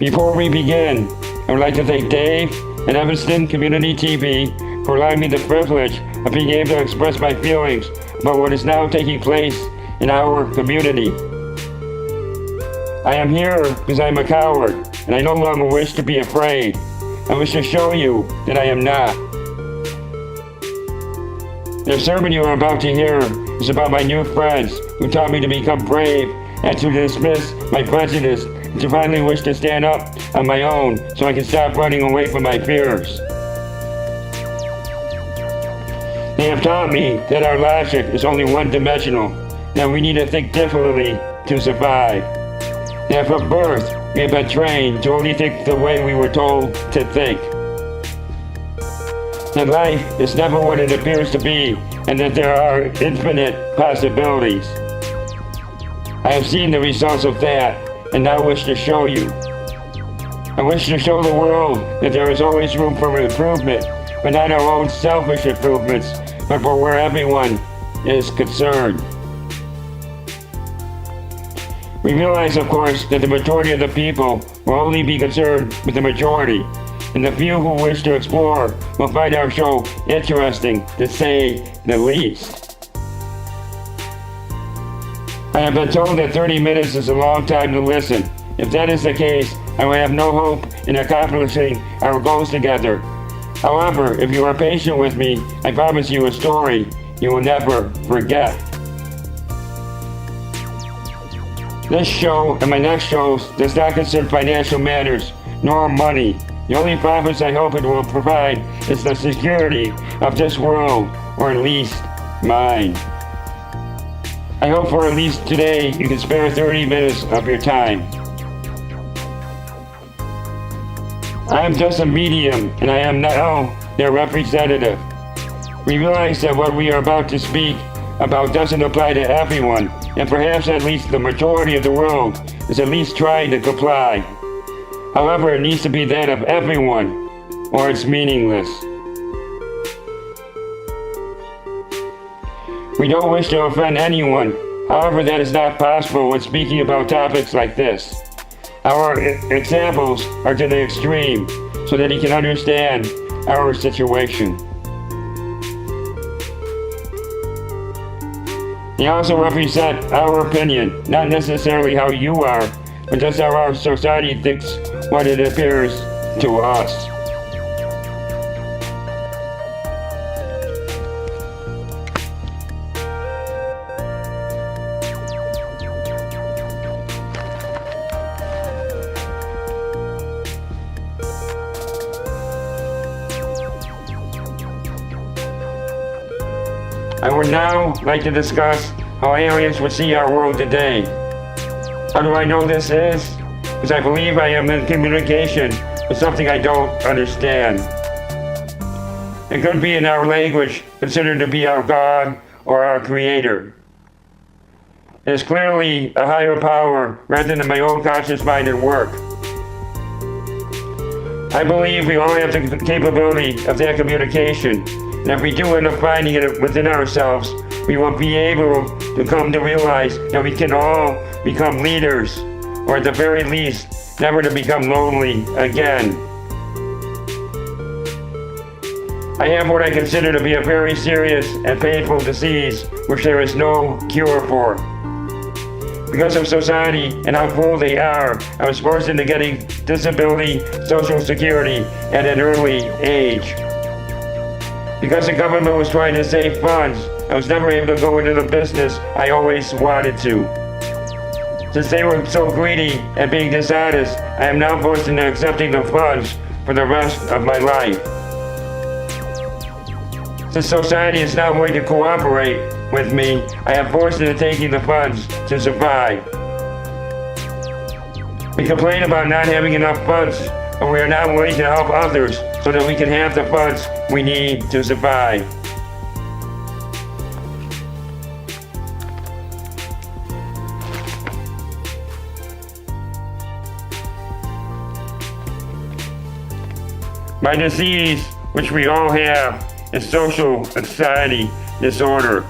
Before we begin, I would like to thank Dave and Evanston Community TV for allowing me the privilege of being able to express my feelings about what is now taking place in our community. I am here because I am a coward, and I no longer wish to be afraid. I wish to show you that I am not. The sermon you are about to hear is about my new friends who taught me to become brave and to dismiss my prejudice and to finally wish to stand up on my own so I can stop running away from my fears. They have taught me that our logic is only one-dimensional, that we need to think differently to survive. That from birth, we have been trained to only think the way we were told to think. That life is never what it appears to be, and that there are infinite possibilities. I have seen the results of that, and now wish to show you. I wish to show the world that there is always room for improvement, but not our own selfish improvements, but for where everyone is concerned. We realize, of course, that the majority of the people will only be concerned with the majority, and the few who wish to explore will find our show interesting, to say the least. I have been told that 30 minutes is a long time to listen. If that is the case, I will have no hope in accomplishing our goals together. However, if you are patient with me, I promise you a story you will never forget. This show and my next shows does not concern financial matters, nor money. The only profits I hope it will provide is the security of this world, or at least mine. I hope for at least today you can spare 30 minutes of your time. I am just a medium, and I am now their representative. We realize that what we are about to speak about doesn't apply to everyone, and perhaps at least the majority of the world is at least trying to comply. However, it needs to be that of everyone, or it's meaningless. We don't wish to offend anyone. However, that is not possible when speaking about topics like this. Our examples are to the extreme, so that you can understand our situation. They also represent our opinion, not necessarily how you are, but just how our society thinks what it appears to us. I would now like to discuss how aliens would see our world today. How do I know this is? Because I believe I am in communication with something I don't understand. It could be in our language, considered to be our God or our Creator. It is clearly a higher power rather than my own conscious mind at work. I believe we all have the capability of that communication. And if we do end up finding it within ourselves, we will be able to come to realize that we can all become leaders, or at the very least, never to become lonely again. I have what I consider to be a very serious and painful disease which there is no cure for. Because of society and how cruel they are, I was forced into getting disability social security at an early age. Because the government was trying to save funds, I was never able to go into the business I always wanted to. Since they were so greedy and being dishonest, I am now forced into accepting the funds for the rest of my life. Since society is not willing to cooperate with me, I am forced into taking the funds to survive. We complain about not having enough funds, but we are not willing to help others so that we can have the funds we need to survive. My disease, which we all have, is social anxiety disorder.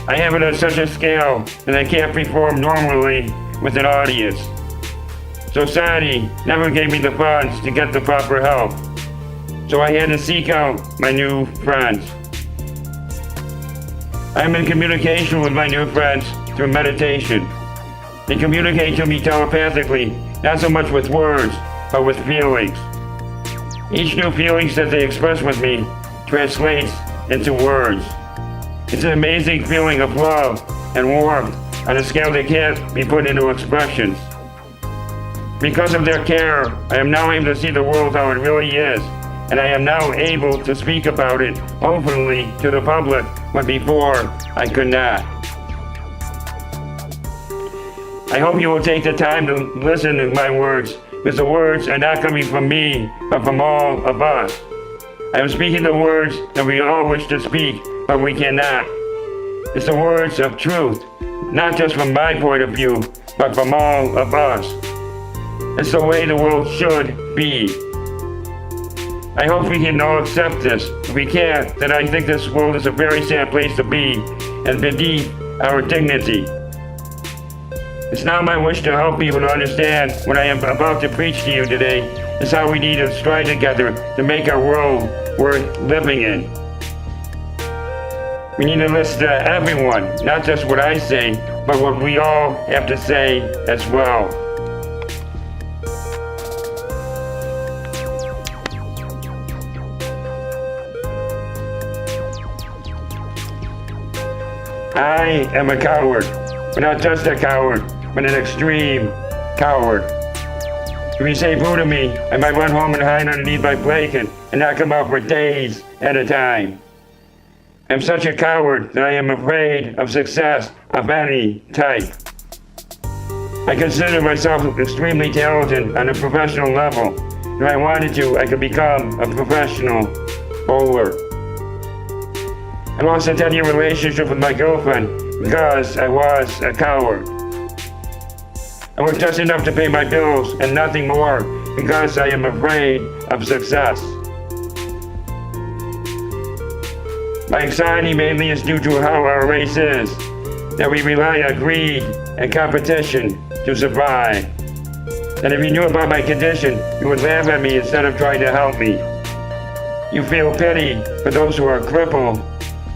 I have it on such a scale that I can't perform normally with an audience. Society never gave me the funds to get the proper help, so I had to seek out my new friends. I'm in communication with my new friends through meditation. They communicate to me telepathically, not so much with words, but with feelings. Each new feelings that they express with me translates into words. It's an amazing feeling of love and warmth on a scale that can't be put into expressions. Because of their care, I am now able to see the world how it really is, and I am now able to speak about it openly to the public when before I could not. I hope you will take the time to listen to my words, because the words are not coming from me, but from all of us. I am speaking the words that we all wish to speak, but we cannot. It's the words of truth, not just from my point of view, but from all of us. It's the way the world should be. I hope we can all accept this. If we can't, then I think this world is a very sad place to be and beneath our dignity. It's now my wish to help people to understand what I am about to preach to you today is how we need to strive together to make our world worth living in. We need to listen to everyone, not just what I say, but what we all have to say as well. I am a coward, but not just a coward, but an extreme coward. If you say boo to me, I might run home and hide underneath my blanket and not come out for days at a time. I'm such a coward that I am afraid of success of any type. I consider myself extremely talented on a professional level. If I wanted to, I could become a professional bowler. I lost a 10-year relationship with my girlfriend because I was a coward. I work just enough to pay my bills and nothing more because I am afraid of success. My anxiety mainly is due to how our race is, that we rely on greed and competition to survive. And if you knew about my condition, you would laugh at me instead of trying to help me. You feel pity for those who are crippled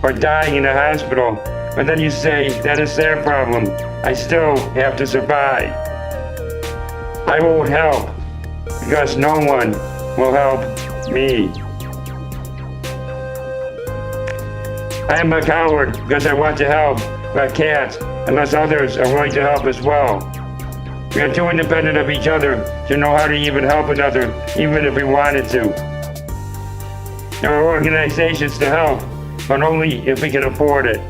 or dying in a hospital, but then you say that is their problem. I still have to survive. I won't help because no one will help me. I am a coward because I want to help, but can't unless others are willing to help as well. We are too independent of each other to know how to even help another, even if we wanted to. There are organizations to help, but only if we can afford it.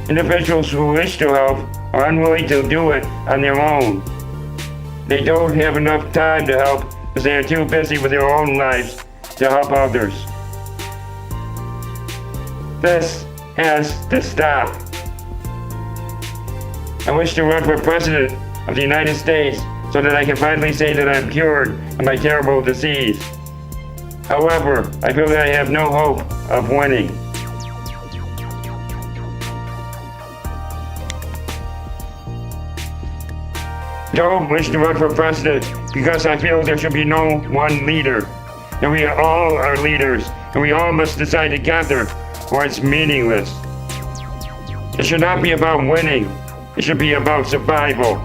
Individuals who wish to help are unwilling to do it on their own. They don't have enough time to help because they are too busy with their own lives to help others. This has to stop. I wish to run for President of the United States so that I can finally say that I'm cured of my terrible disease. However, I feel that I have no hope of winning. Don't wish to run for president because I feel there should be no one leader. And we all are leaders, and we all must decide together, or it's meaningless. It should not be about winning. It should be about survival.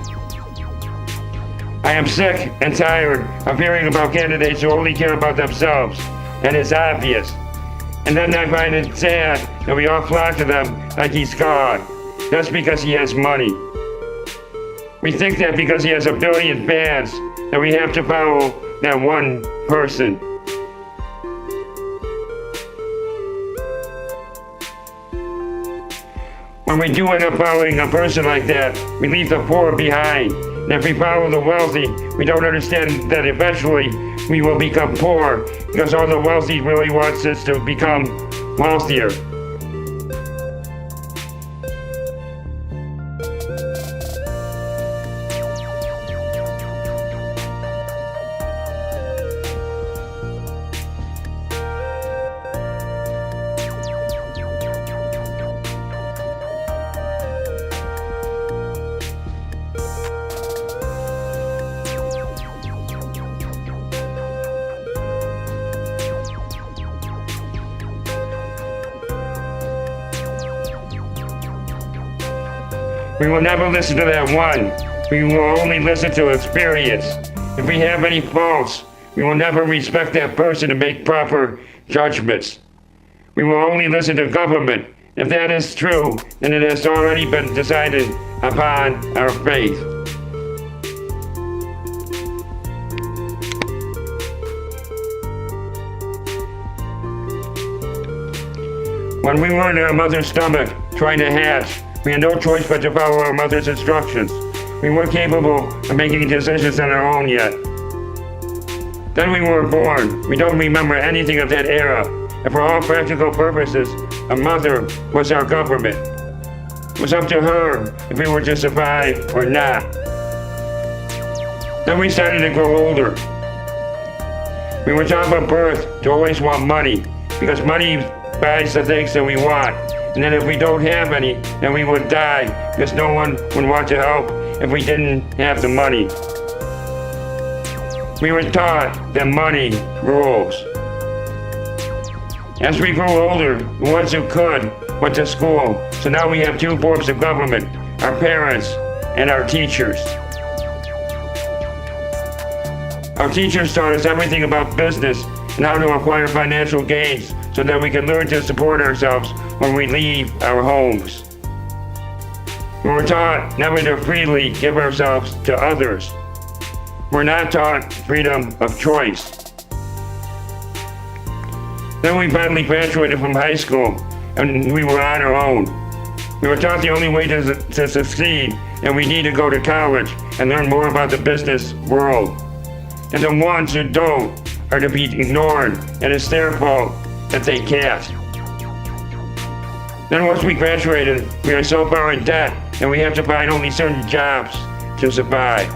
I am sick and tired of hearing about candidates who only care about themselves, and it's obvious. And then I find it sad that we all flock to them like he's God, just because he has money. We think that because he has 1 billion fans, that we have to follow that one person. When we do end up following a person like that, we leave the poor behind. And if we follow the wealthy, we don't understand that eventually we will become poor because all the wealthy really wants us to become wealthier. We will never listen to that one. We will only listen to experience. If we have any faults, we will never respect that person and make proper judgments. We will only listen to government. If that is true, then it has already been decided upon our faith. When we were in our mother's stomach, trying to hatch, we had no choice but to follow our mother's instructions. We weren't capable of making decisions on our own yet. Then we were born. We don't remember anything of that era. And for all practical purposes, a mother was our government. It was up to her if we were to survive or not. Then we started to grow older. We were taught from birth to always want money, because money buys the things that we want. And then if we don't have any, then we would die, because no one would want to help if we didn't have the money. We were taught that money rules. As we grew older, the ones who could went to school. So now we have two forms of government, our parents and our teachers. Our teachers taught us everything about business and how to acquire financial gains so that we can learn to support ourselves when we leave our homes. We were taught never to freely give ourselves to others. We're not taught freedom of choice. Then we finally graduated from high school and we were on our own. We were taught the only way to succeed, and we need to go to college and learn more about the business world. And the ones who don't are to be ignored, and it's their fault that they can't. Then once we graduated, we are so far in debt, and we have to find only certain jobs to survive.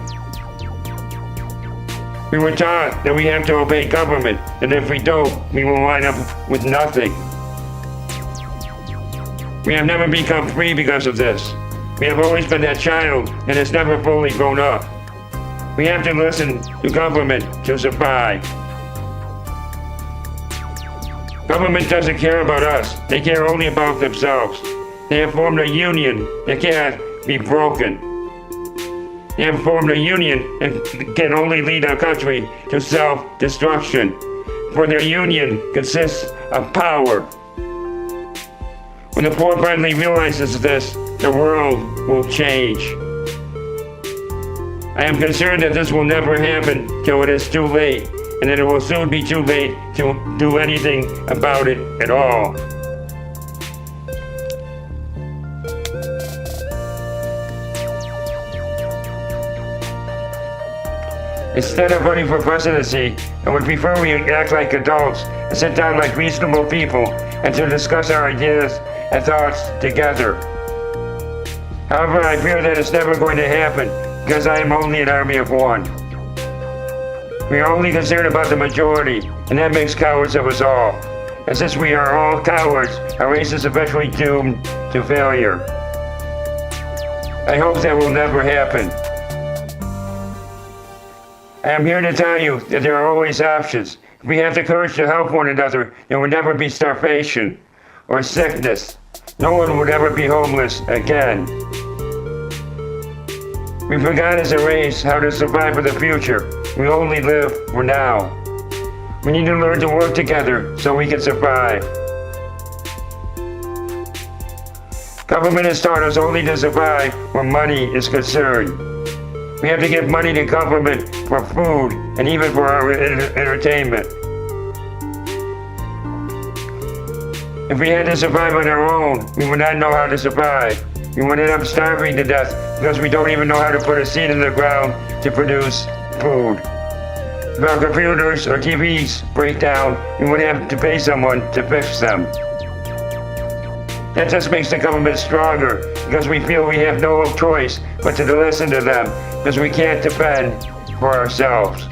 We were taught that we have to obey government, and if we don't, we will wind up with nothing. We have never become free because of this. We have always been that child and has never fully grown up. We have to listen to government to survive. Government doesn't care about us. They care only about themselves. They have formed a union that can't be broken. They have formed a union that can only lead our country to self-destruction. For their union consists of power. When the poor finally realizes this, the world will change. I am concerned that this will never happen till it is too late, and that it will soon be too late to do anything about it at all. Instead of running for presidency, I would prefer we act like adults and sit down like reasonable people and to discuss our ideas and thoughts together. However, I fear that it's never going to happen because I am only an army of one. We are only concerned about the majority, and that makes cowards of us all. And since we are all cowards, our race is eventually doomed to failure. I hope that will never happen. I am here to tell you that there are always options. If we have the courage to help one another, there will never be starvation or sickness. No one would ever be homeless again. We forgot as a race how to survive for the future. We only live for now. We need to learn to work together so we can survive. Government has taught us only to survive where money is concerned. We have to give money to government for food and even for our entertainment. If we had to survive on our own, we would not know how to survive. We would end up starving to death because we don't even know how to put a seed in the ground to produce food. If our computers or TVs break down, we would have to pay someone to fix them. That just makes the government stronger because we feel we have no choice but to listen to them because we can't defend for ourselves.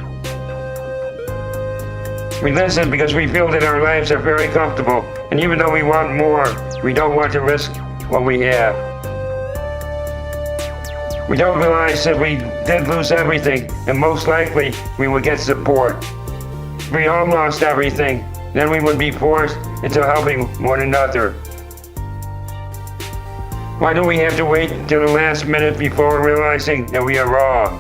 We listen because we feel that our lives are very comfortable, and even though we want more, we don't want to risk what we have. We don't realize that we did lose everything, and most likely we would get support. If we all lost everything, then we would be forced into helping one another. Why do we have to wait till the last minute before realizing that we are wrong?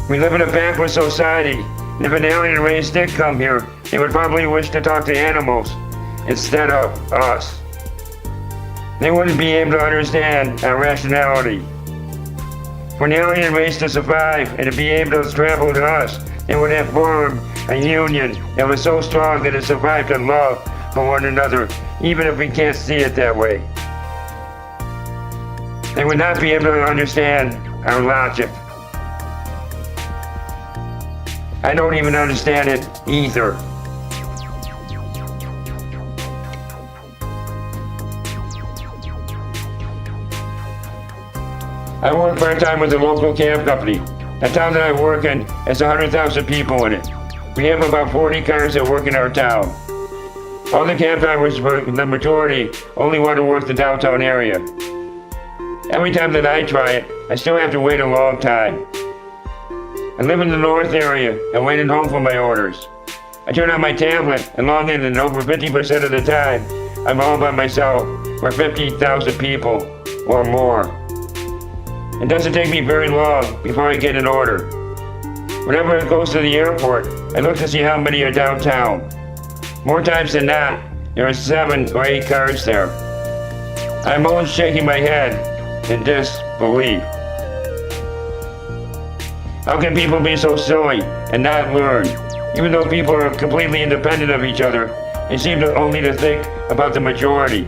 We live in a backward society, and if an alien race did come here, they would probably wish to talk to animals instead of us. They wouldn't be able to understand our rationality. For an alien race to survive and to be able to travel to us, they would have formed a union that was so strong that it survived in love for one another, even if we can't see it that way. They would not be able to understand our logic. I don't even understand it either. I work part-time with a local cab company. The town that I work in has 100,000 people in it. We have about 40 cars that work in our town. All the cab drivers, for the majority, only want to work the downtown area. Every time that I try it, I still have to wait a long time. I live in the north area and wait at home for my orders. I turn on my tablet and log in, and over 50% of the time, I'm all by myself for 50,000 people or more. It doesn't take me very long before I get an order. Whenever it goes to the airport, I look to see how many are downtown. More times than not, there are 7 or 8 cars there. I'm always shaking my head in disbelief. How can people be so silly and not learn? Even though people are completely independent of each other, they seem to only to think about the majority.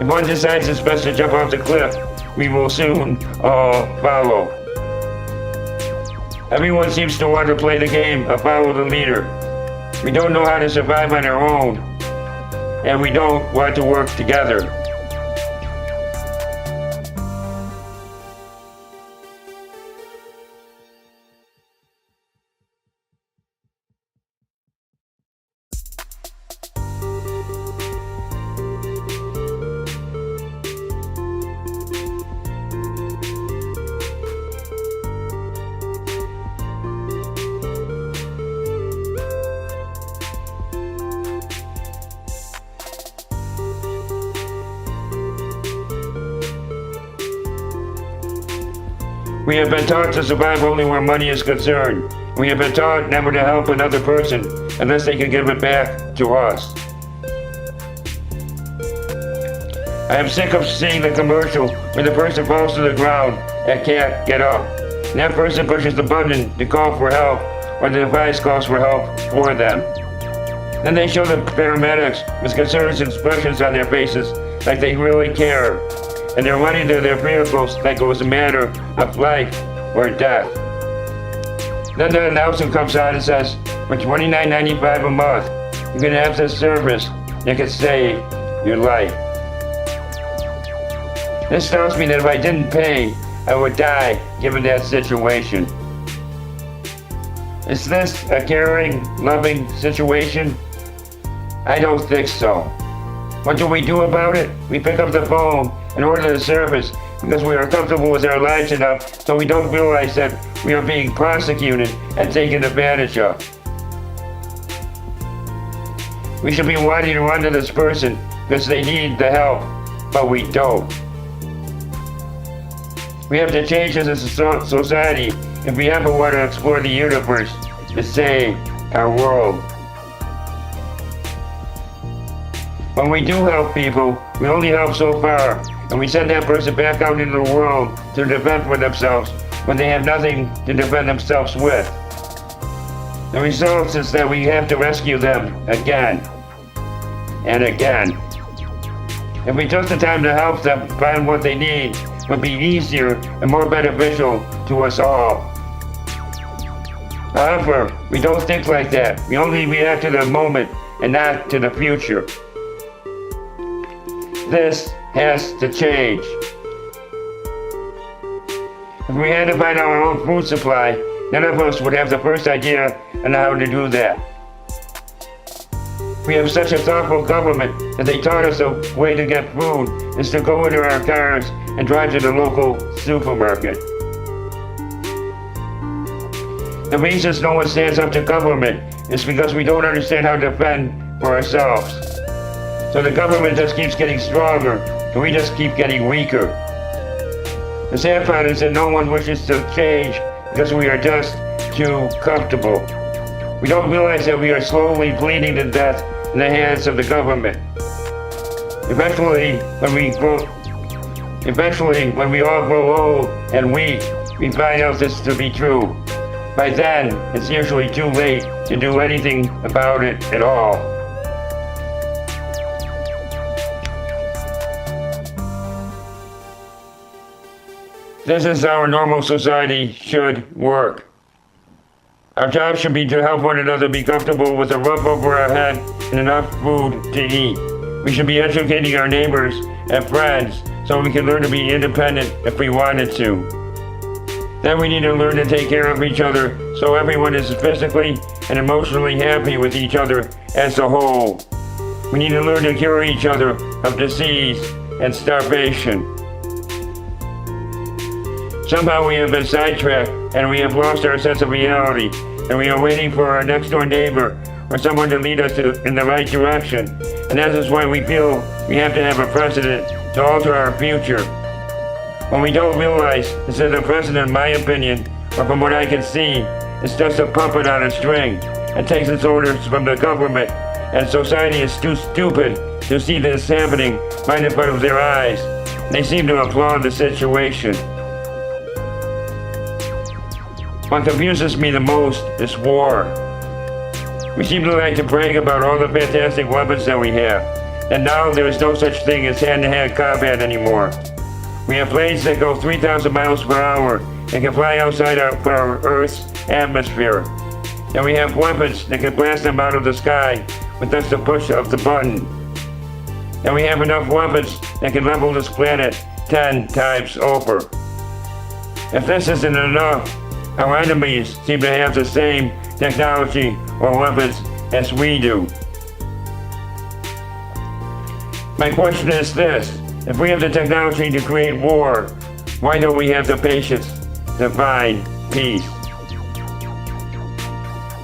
If one decides it's best to jump off the cliff, we will soon all follow. Everyone seems to want to play the game of follow the leader. We don't know how to survive on our own, and we don't want to work together. We have been taught to survive only where money is concerned. We have been taught never to help another person unless they can give it back to us. I am sick of seeing the commercial where the person falls to the ground and can't get up. And that person pushes the button to call for help, or the device calls for help for them. Then they show the paramedics with concerned expressions on their faces like they really care. And they're running to their vehicles like it was a matter of life or death. Then the announcer comes out and says, for $29.95 a month, you can have this service that can save your life. This tells me that if I didn't pay, I would die given that situation. Is this a caring, loving situation? I don't think so. What do we do about it? We pick up the phone and order the service because we are comfortable with our lives enough so we don't realize that we are being prosecuted and taken advantage of. We should be wanting to run to this person because they need the help, but we don't. We have to change as a society if we ever want to explore the universe to save our world. When we do help people, we only help so far, and we send that person back out into the world to defend for themselves when they have nothing to defend themselves with. The result is that we have to rescue them again and again. If we took the time to help them find what they need, it would be easier and more beneficial to us all. However, we don't think like that. We only react to the moment and not to the future. This has to change. If we had to find our own food supply, none of us would have the first idea on how to do that. We have such a thoughtful government that they taught us a way to get food is to go into our cars and drive to the local supermarket. The reasons no one stands up to government is because we don't understand how to defend for ourselves. So the government just keeps getting stronger, and we just keep getting weaker. The sad part is that no one wishes to change because we are just too comfortable. We don't realize that we are slowly bleeding to death in the hands of the government. Eventually, when we all grow old and weak, we find out this to be true. By then, it's usually too late to do anything about it at all. This is how a normal society should work. Our job should be to help one another be comfortable with a roof over our head and enough food to eat. We should be educating our neighbors and friends so we can learn to be independent if we wanted to. Then we need to learn to take care of each other so everyone is physically and emotionally happy with each other as a whole. We need to learn to cure each other of disease and starvation. Somehow we have been sidetracked and we have lost our sense of reality, and we are waiting for our next door neighbor or someone to lead us in the right direction. And that is why we feel we have to have a president to alter our future. When we don't realize this is a president, in my opinion, or from what I can see, is just a puppet on a string and takes its orders from the government, and society is too stupid to see this happening right in front of their eyes. They seem to applaud the situation. What confuses me the most is war. We seem to like to brag about all the fantastic weapons that we have, and now there is no such thing as hand-to-hand combat anymore. We have planes that go 3,000 miles per hour and can fly outside our Earth's atmosphere. And we have weapons that can blast them out of the sky with just a push of the button. And we have enough weapons that can level this planet 10 times over. If this isn't enough, our enemies seem to have the same technology or weapons as we do. My question is this: if we have the technology to create war, why don't we have the patience to find peace?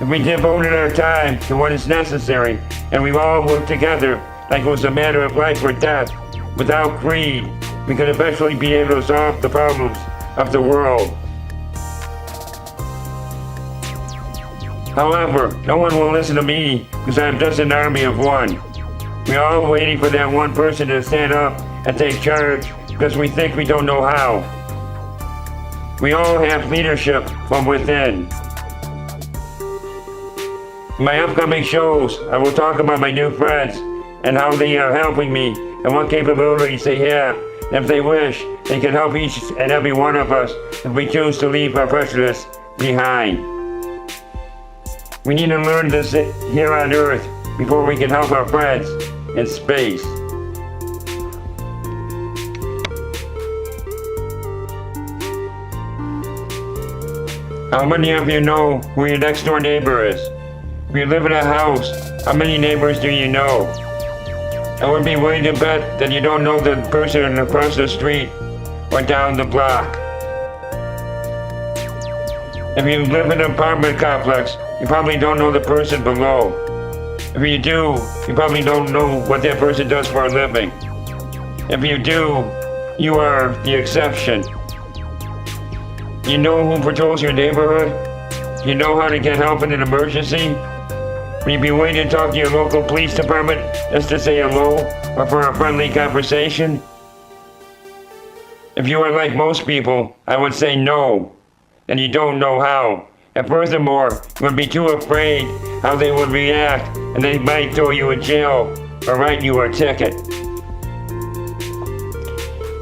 If we devoted our time to what is necessary and we all work together like it was a matter of life or death, without greed, we could eventually be able to solve the problems of the world. However, no one will listen to me because I am just an army of one. We are all waiting for that one person to stand up and take charge because we think we don't know how. We all have leadership from within. In my upcoming shows, I will talk about my new friends and how they are helping me and what capabilities they have. And if they wish, they can help each and every one of us if we choose to leave our prejudice behind. We need to learn this here on Earth before we can help our friends in space. How many of you know who your next door neighbor is? If you live in a house, how many neighbors do you know? I would be willing to bet that you don't know the person across the street or down the block. If you live in an apartment complex, you probably don't know the person below. If you do, you probably don't know what that person does for a living. If you do, you are the exception. You know who patrols your neighborhood? You know how to get help in an emergency? Will you be willing to talk to your local police department just to say hello or for a friendly conversation? If you are like most people, I would say no, and you don't know how. And furthermore, you would be too afraid how they would react, and they might throw you in jail or write you a ticket.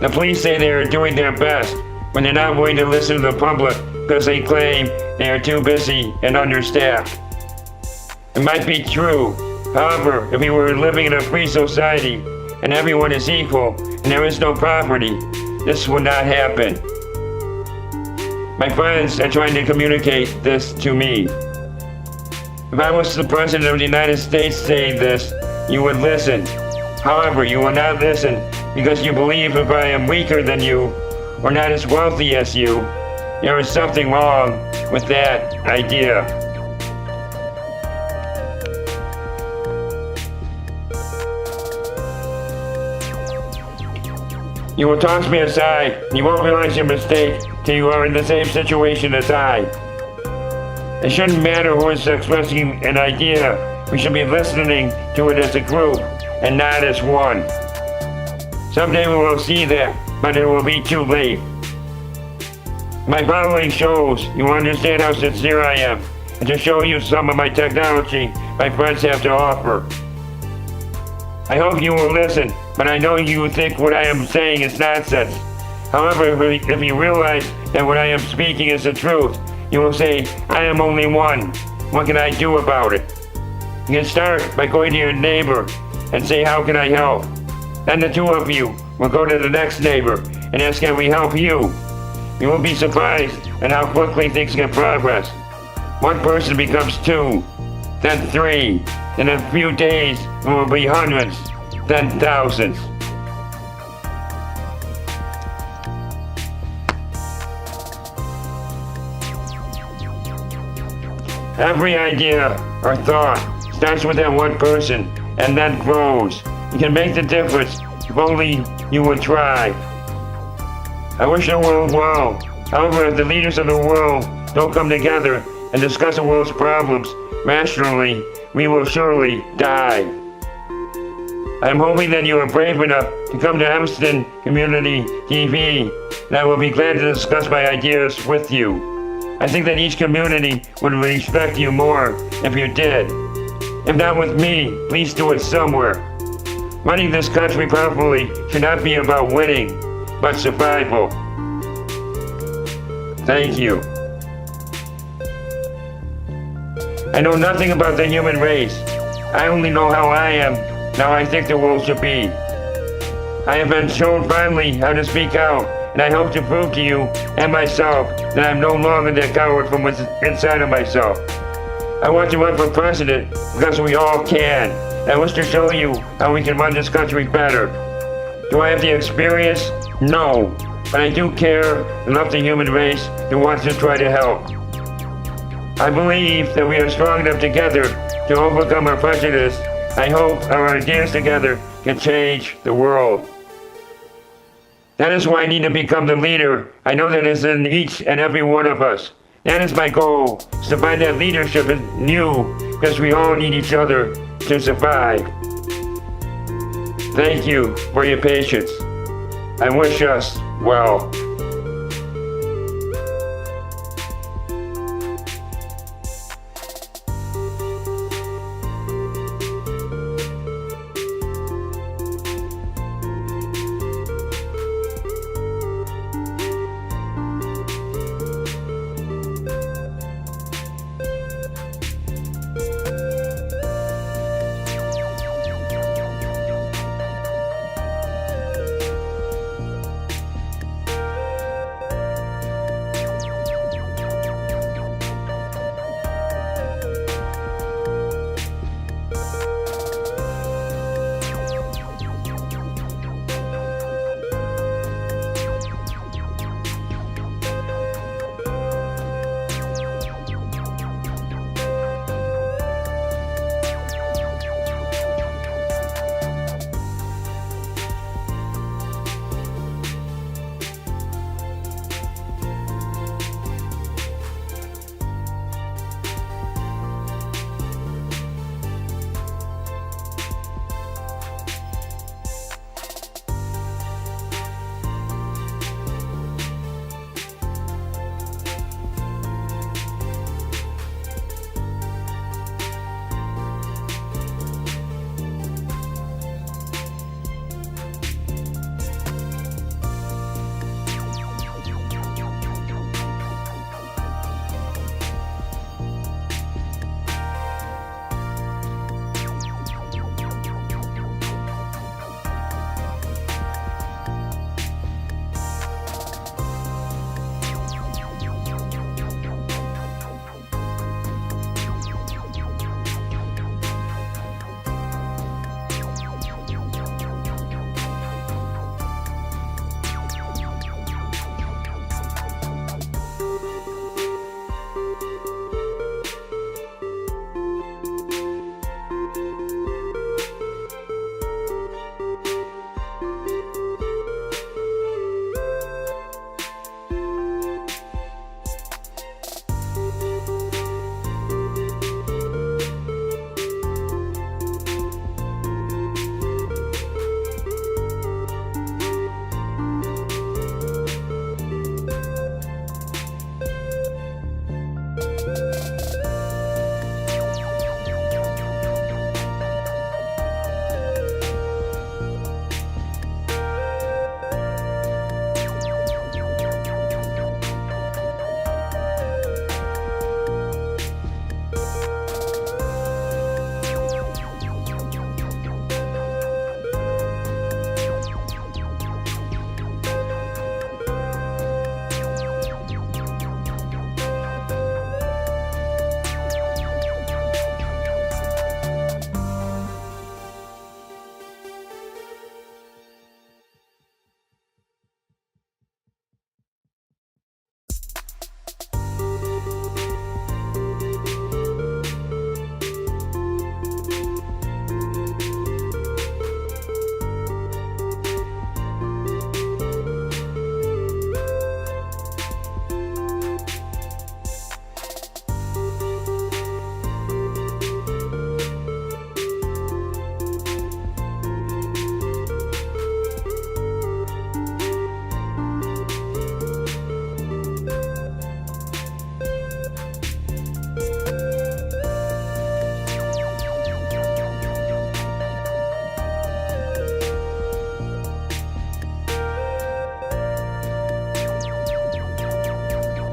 The police say they are doing their best when they're not willing to listen to the public because they claim they are too busy and understaffed. It might be true. However, if we were living in a free society and everyone is equal and there is no property, this would not happen. My friends are trying to communicate this to me. If I was the President of the United States saying this, you would listen. However, you will not listen because you believe if I am weaker than you or not as wealthy as you, there is something wrong with that idea. You will toss me aside, and you won't realize your mistake till you are in the same situation as I. It shouldn't matter who is expressing an idea. We should be listening to it as a group and not as one. Someday we will see that, but it will be too late. My following shows you understand how sincere I am, and to show you some of my technology my friends have to offer. I hope you will listen, but I know you think what I am saying is nonsense. However, if you realize that what I am speaking is the truth, you will say, I am only one. What can I do about it? You can start by going to your neighbor and say, how can I help? Then the two of you will go to the next neighbor and ask, can we help you? You will be surprised at how quickly things can progress. One person becomes two, then three. In a few days, it will be hundreds, then thousands. Every idea or thought starts with that one person and then grows. You can make the difference if only you would try. I wish the world well. However, if the leaders of the world don't come together and discuss the world's problems rationally, we will surely die. I am hoping that you are brave enough to come to Evanston Community TV, and I will be glad to discuss my ideas with you. I think that each community would respect you more if you did. If not with me, please do it somewhere. Running this country properly should not be about winning, but survival. Thank you. I know nothing about the human race. I only know how I am, and how I think the world should be. I have been shown finally how to speak out, and I hope to prove to you and myself that I'm no longer the coward from inside of myself. I want to run for president because we all can. I wish to show you how we can run this country better. Do I have the experience? No, but I do care and love the human race that wants to try to help. I believe that we are strong enough together to overcome our prejudice. I hope our ideas together can change the world. That is why I need to become the leader. I know that is in each and every one of us. That is my goal, is to find that leadership in you, because we all need each other to survive. Thank you for your patience. I wish us well.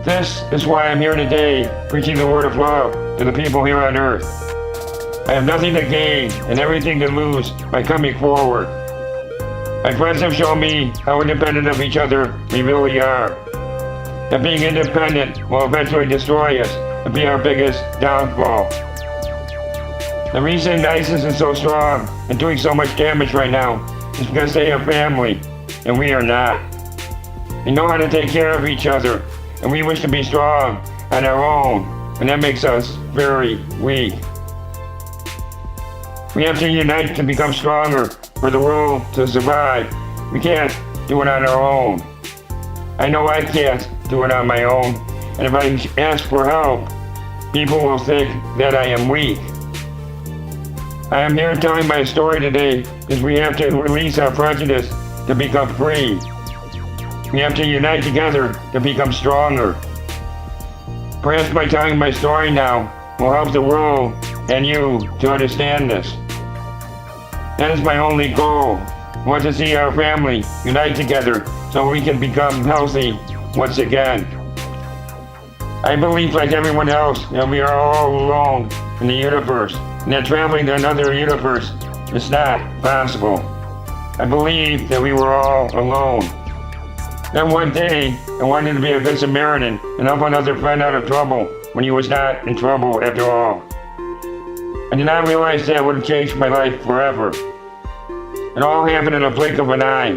This is why I'm here today, preaching the word of love to the people here on earth. I have nothing to gain and everything to lose by coming forward. My friends have shown me how independent of each other we really are. That being independent will eventually destroy us and be our biggest downfall. The reason ISIS is so strong and doing so much damage right now is because they have family, and we are not. They know how to take care of each other, and we wish to be strong on our own, and that makes us very weak. We have to unite to become stronger for the world to survive. We can't do it on our own. I know I can't do it on my own, and if I ask for help, people will think that I am weak. I am here telling my story today because we have to release our prejudice to become free. We have to unite together to become stronger. Perhaps by telling my story now will help the world and you to understand this. That is my only goal. I want to see our family unite together so we can become healthy once again. I believe, like everyone else, that we are all alone in the universe, and that traveling to another universe is not possible. I believe that we were all alone. Then one day, I wanted to be a good Samaritan and help another friend out of trouble when he was not in trouble after all. I did not realize that would have changed my life forever. It all happened in a blink of an eye.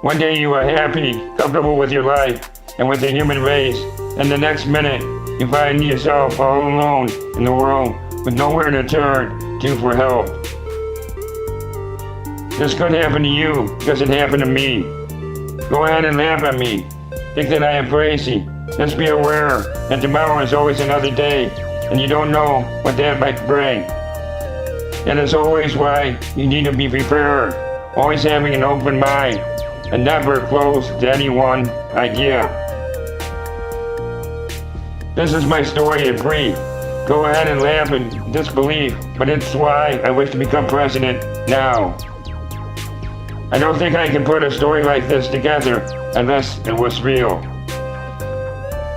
One day you are happy, comfortable with your life and with the human race, and the next minute you find yourself all alone in the world with nowhere to turn to for help. This could happen to you because it happened to me. Go ahead and laugh at me. Think that I am crazy. Just be aware that tomorrow is always another day, and you don't know what that might bring. That is always why you need to be prepared, always having an open mind, and never close to any one idea. This is my story in brief. Go ahead and laugh in disbelief, but it's why I wish to become president now. I don't think I can put a story like this together unless it was real.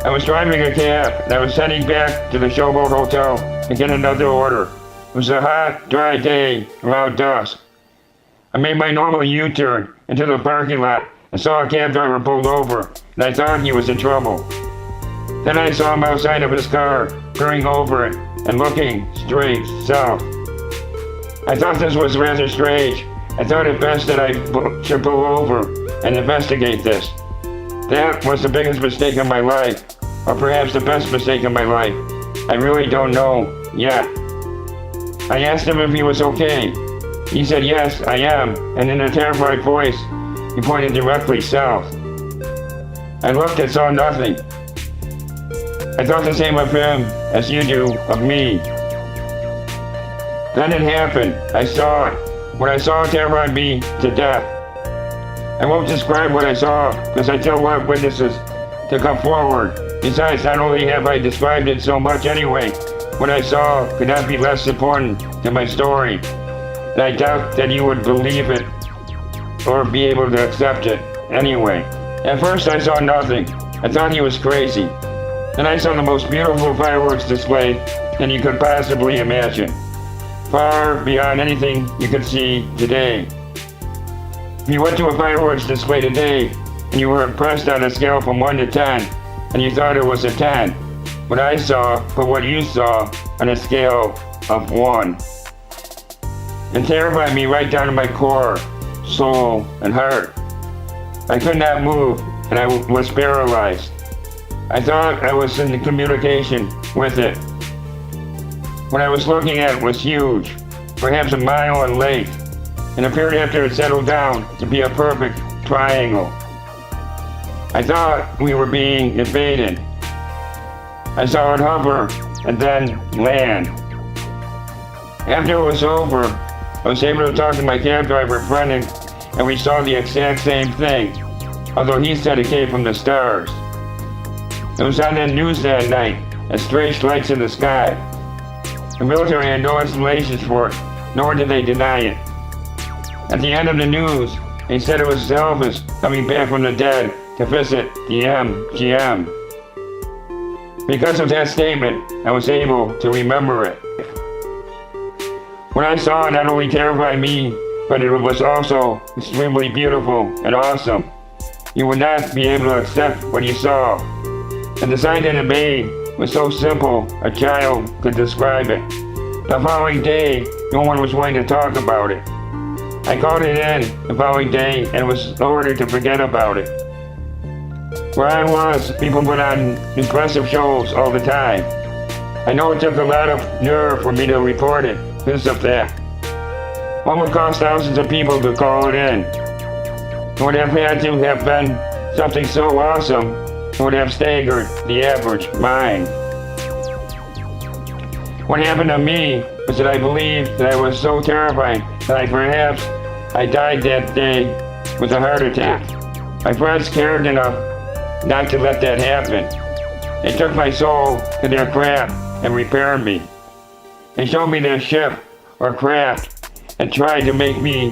I was driving a cab and I was heading back to the Showboat Hotel to get another order. It was a hot, dry day around dusk. I made my normal U-turn into the parking lot and saw a cab driver pulled over, and I thought he was in trouble. Then I saw him outside of his car, peering over it and looking straight south. I thought this was rather strange. I thought it best that I should pull over and investigate this. That was the biggest mistake of my life, or perhaps the best mistake of my life. I really don't know yet. I asked him if he was okay. He said, "Yes, I am," and in a terrified voice, he pointed directly south. I looked and saw nothing. I thought the same of him as you do of me. Then it happened. I saw it. What I saw terrified me to death. I won't describe what I saw because I still want witnesses to come forward. Besides, not only have I described it so much anyway, what I saw could not be less important to my story. And I doubt that you would believe it or be able to accept it anyway. At first I saw nothing. I thought he was crazy. Then I saw the most beautiful fireworks display than you could possibly imagine. Far beyond anything you could see today. If you went to a fireworks display today and you were impressed on a scale from 1 to 10 and you thought it was a 10, what I saw put what you saw on a scale of 1. It terrified me right down to my core, soul, and heart. I could not move and I was paralyzed. I thought I was in communication with it. What I was looking at was huge, perhaps a mile in length, and appeared after it settled down to be a perfect triangle. I thought we were being invaded. I saw it hover and then land. After it was over, I was able to talk to my cab driver friend and we saw the exact same thing, although he said it came from the stars. It was on the news that night as strange lights in the sky. The military had no explanations for it, nor did they deny it. At the end of the news, they said it was Elvis coming back from the dead to visit the MGM. Because of that statement, I was able to remember it. What I saw not only terrified me, but it was also extremely beautiful and awesome. You would not be able to accept what you saw. And the sight that it made was so simple a child could describe it. The following day, no one was willing to talk about it. I called it in the following day and was ordered to forget about it. Where I was, people put on impressive shows all the time. I know it took a lot of nerve for me to report it because of that. One would cost thousands of people to call it in. It would have had to have been something so awesome, it would have staggered the average mind. What happened to me was that I believed that I was so terrified that I died that day with a heart attack. My friends cared enough not to let that happen. They took my soul to their craft and repaired me. They showed me their ship or craft and tried to make me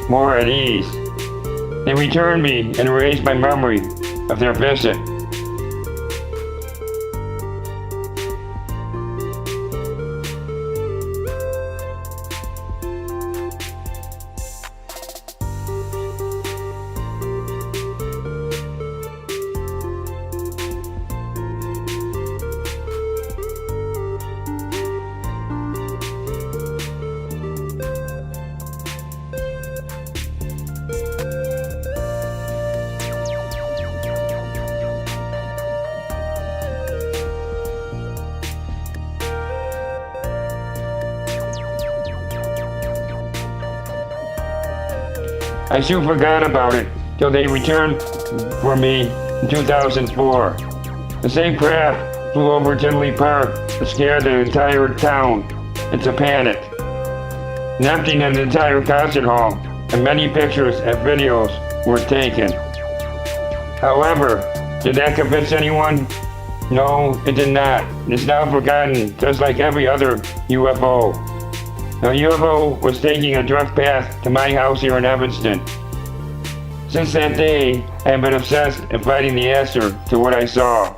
more at ease. They returned me and erased my memory of their visit. I soon forgot about it till they returned for me in 2004. The same craft flew over Tinley Park to scare the entire town into panic, and emptying an entire concert hall, and many pictures and videos were taken. However, did that convince anyone? No, it did not. It's now forgotten, just like every other UFO. The UFO was taking a direct path to my house here in Evanston. Since that day, I have been obsessed in finding the answer to what I saw.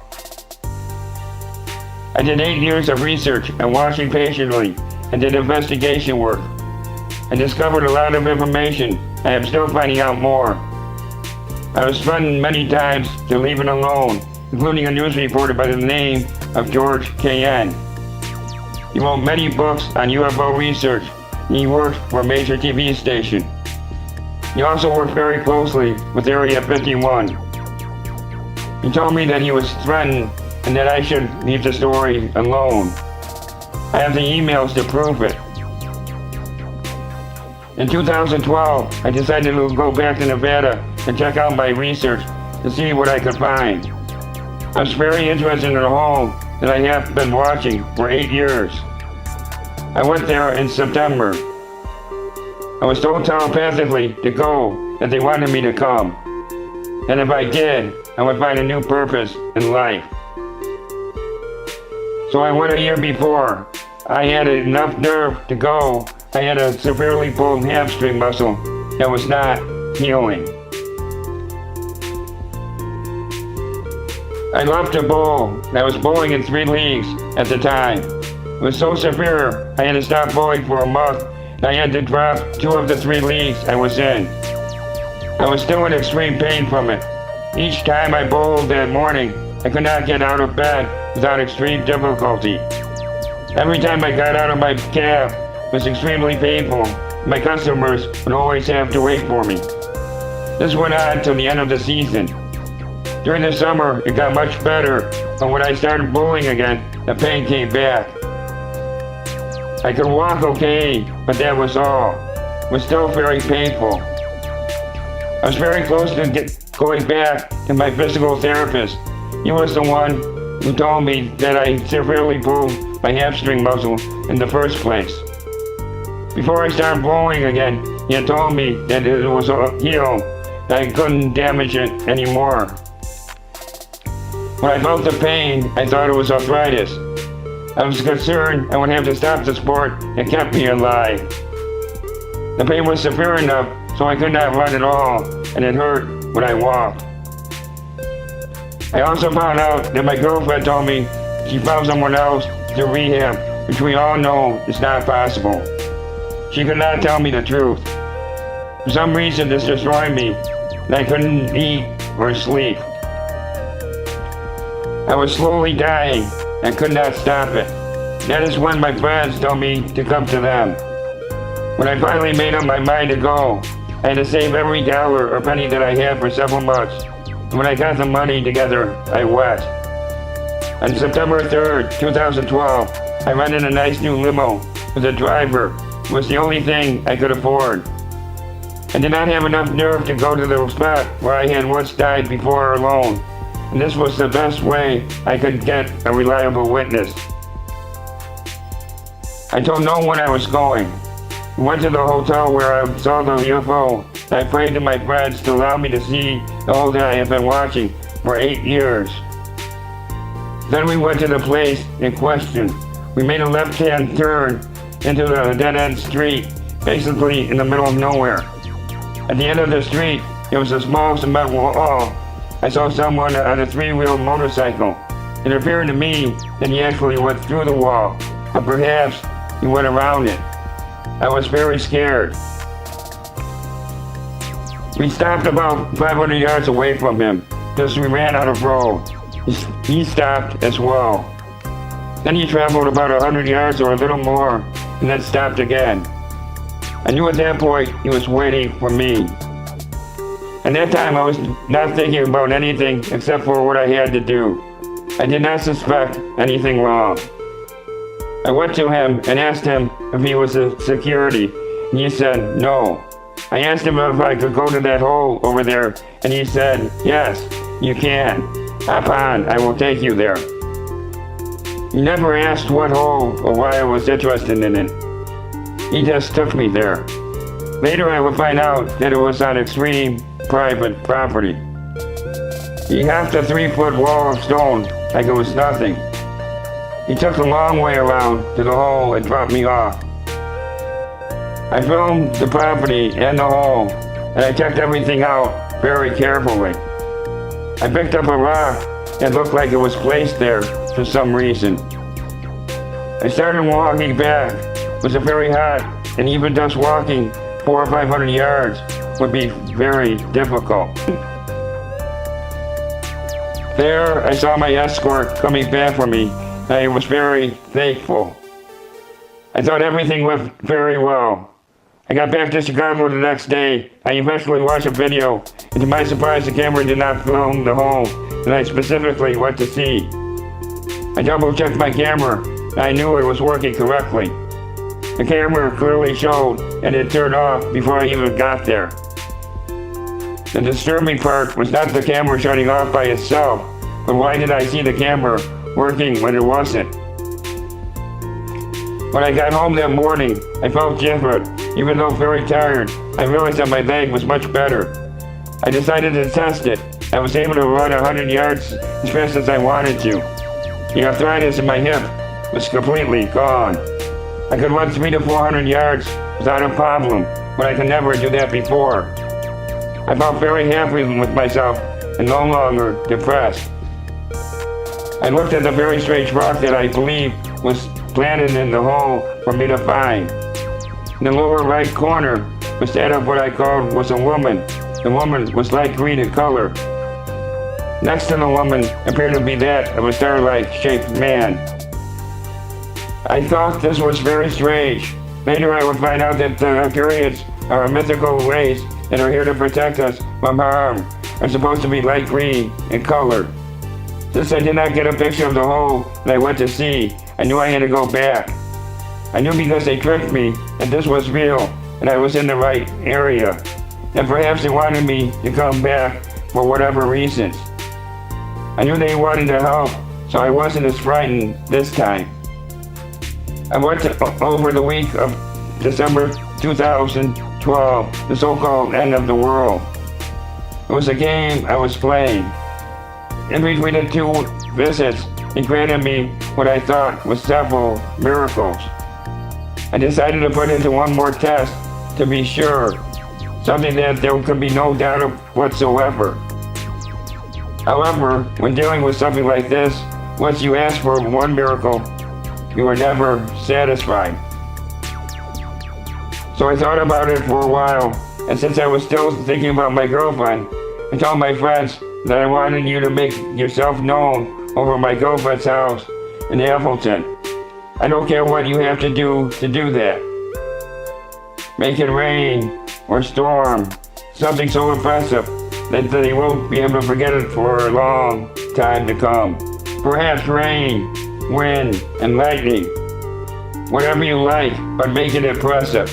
I did 8 years of research and watching patiently and did investigation work. I discovered a lot of information. I am still finding out more. I was threatened many times to leave it alone, including a news reporter by the name of George K.N. He wrote many books on UFO research. He worked for a major TV station. He also worked very closely with Area 51. He told me that he was threatened and that I should leave the story alone. I have the emails to prove it. In 2012, I decided to go back to Nevada and check out my research to see what I could find. I was very interested in a home that I have been watching for 8 years. I went there in September. I was told telepathically to go, that they wanted me to come. And if I did, I would find a new purpose in life. So I went a year before. I had enough nerve to go. I had a severely pulled hamstring muscle that was not healing. I loved to bowl. I was bowling in 3 leagues at the time. It was so severe, I had to stop bowling for a month, and I had to drop 2 of the 3 leagues I was in. I was still in extreme pain from it. Each time I bowled that morning, I could not get out of bed without extreme difficulty. Every time I got out of my cab, it was extremely painful. My customers would always have to wait for me. This went on till the end of the season. During the summer, it got much better, but when I started bowling again, the pain came back. I could walk okay, but that was all. It was still very painful. I was very close to going back to my physical therapist. He was the one who told me that I severely pulled my hamstring muscle in the first place. Before I started bowling again, he had told me that it was healed, that I couldn't damage it anymore. When I felt the pain, I thought it was arthritis. I was concerned I would have to stop the sport that kept me alive. The pain was severe enough so I could not run at all, and it hurt when I walked. I also found out that my girlfriend told me she found someone else to rehab, which we all know is not possible. She could not tell me the truth. For some reason, this destroyed me, and I couldn't eat or sleep. I was slowly dying and could not stop it. That is when my friends told me to come to them. When I finally made up my mind to go, I had to save every dollar or penny that I had for several months. And when I got the money together, I wept. On September 3rd, 2012, I rented a nice new limo with a driver. It was the only thing I could afford. I did not have enough nerve to go to the spot where I had once died before alone, and this was the best way I could get a reliable witness. I told no one I was going. I went to the hotel where I saw the UFO, and I prayed to my friends to allow me to see the hole that I had been watching for 8 years. Then we went to the place in question. We made a left-hand turn into the dead-end street, basically in the middle of nowhere. At the end of the street, there was a small cement wall. I saw someone on a three-wheeled motorcycle. It appeared to me that he actually went through the wall, or perhaps he went around it. I was very scared. We stopped about 500 yards away from him, because we ran out of road. He stopped as well. Then he traveled about 100 yards or a little more, and then stopped again. I knew at that point he was waiting for me. At that time I was not thinking about anything except for what I had to do. I did not suspect anything wrong. I went to him and asked him if he was a security, and he said no. I asked him if I could go to that hole over there, and he said, yes, you can. Hop on, I will take you there. He never asked what hole or why I was interested in it. He just took me there. Later I would find out that it was on extreme private property. He hopped a 3-foot wall of stone like it was nothing. He took the long way around to the hole and dropped me off. I filmed the property and the hole, and I checked everything out very carefully. I picked up a rock that looked like it was placed there for some reason. I started walking back. It was very hot, and even just walking 400 or 500 yards would be very difficult. There, I saw my escort coming back for me, and I was very thankful. I thought everything went very well. I got back to Chicago the next day. I eventually watched a video, and to my surprise, the camera did not film the hole that I specifically went to see. I double-checked my camera, and I knew it was working correctly. The camera clearly showed, and it turned off before I even got there. The disturbing part was not the camera shutting off by itself, but why did I see the camera working when it wasn't? When I got home that morning, I felt different. Even though very tired, I realized that my leg was much better. I decided to test it. I was able to run 100 yards as fast as I wanted to. The arthritis in my hip was completely gone. I could run 300 to 400 yards without a problem, but I could never do that before. I felt very happy with myself and no longer depressed. I looked at the very strange rock that I believe was planted in the hole for me to find. In the lower right corner was that of what I called was a woman. The woman was light green in color. Next to the woman appeared to be that of a star-like shaped man. I thought this was very strange. Later I would find out that the Arcturians are a mythical race that are here to protect us from harm, are supposed to be light green in color. Since I did not get a picture of the hole that I went to see, I knew I had to go back. I knew because they tricked me that this was real and I was in the right area. And perhaps they wanted me to come back for whatever reasons. I knew they wanted to help, so I wasn't as frightened this time. I went over the week of December 2012, the so-called end of the world. It was a game I was playing. In between the two visits, he granted me what I thought was several miracles. I decided to put into one more test to be sure, something that there could be no doubt of whatsoever. However, when dealing with something like this, Once you ask for one miracle, you are never satisfied. So I thought about it for a while, and since I was still thinking about my girlfriend, I told my friends that I wanted you to make yourself known over my girlfriend's house in Appleton. I don't care what you have to do that. Make it rain or storm, something so impressive that they won't be able to forget it for a long time to come. Perhaps rain, wind, and lightning. Whatever you like, but make it impressive.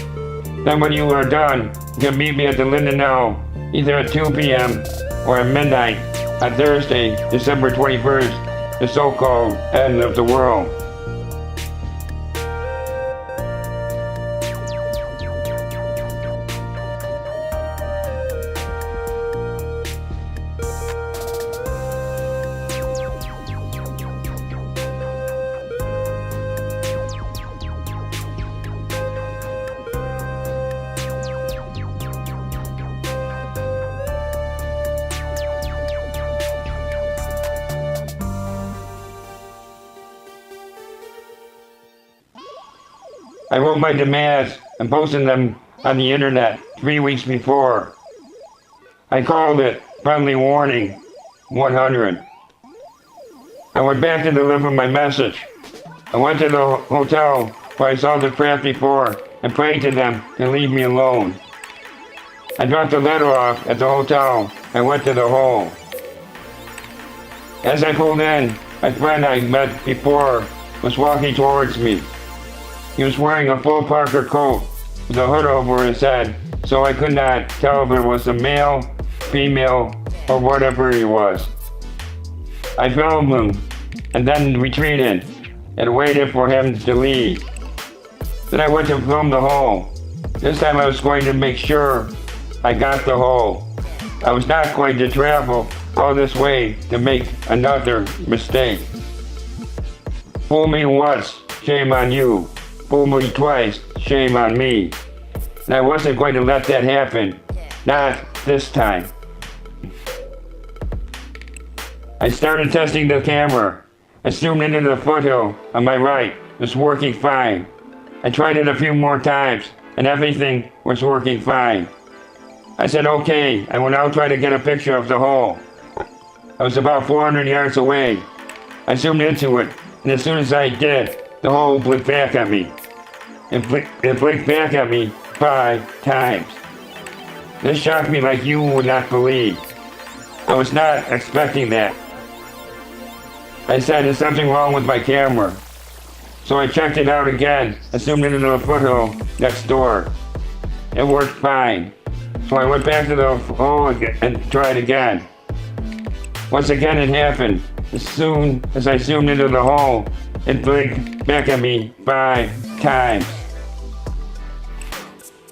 Then when you are done, you can meet me at the Linden L, either at 2 p.m. or at midnight on Thursday, December 21st, the so-called end of the world. I wrote my demands and posted them on the internet 3 weeks before. I called it Friendly Warning 100. I went back to deliver my message. I went to the hotel where I saw the craft before and prayed to them to leave me alone. I dropped the letter off at the hotel and went to the hole. As I pulled in, my friend I met before was walking towards me. He was wearing a full Parker coat with a hood over his head, so I could not tell if it was a male, female, or whatever he was. I filmed him and then retreated and waited for him to leave. Then I went to film the hole. This time I was going to make sure I got the hole. I was not going to travel all this way to make another mistake. Fool me once, shame on you. Fool me twice, shame on me. And I wasn't going to let that happen. Not this time. I started testing the camera. I zoomed into the foothill on my right. It was working fine. I tried it a few more times, and everything was working fine. I said, okay, I will now try to get a picture of the hole. I was about 400 yards away. I zoomed into it, and as soon as I did, the hole blinked back at me. It blinked back at me 5 times. This shocked me like you would not believe. I was not expecting that. I said, there's something wrong with my camera. So I checked it out again and zoomed into the foothill next door. It worked fine. So I went back to the hole again and tried again. Once again it happened. As soon as I zoomed into the hole, it blinked back at me 5 times.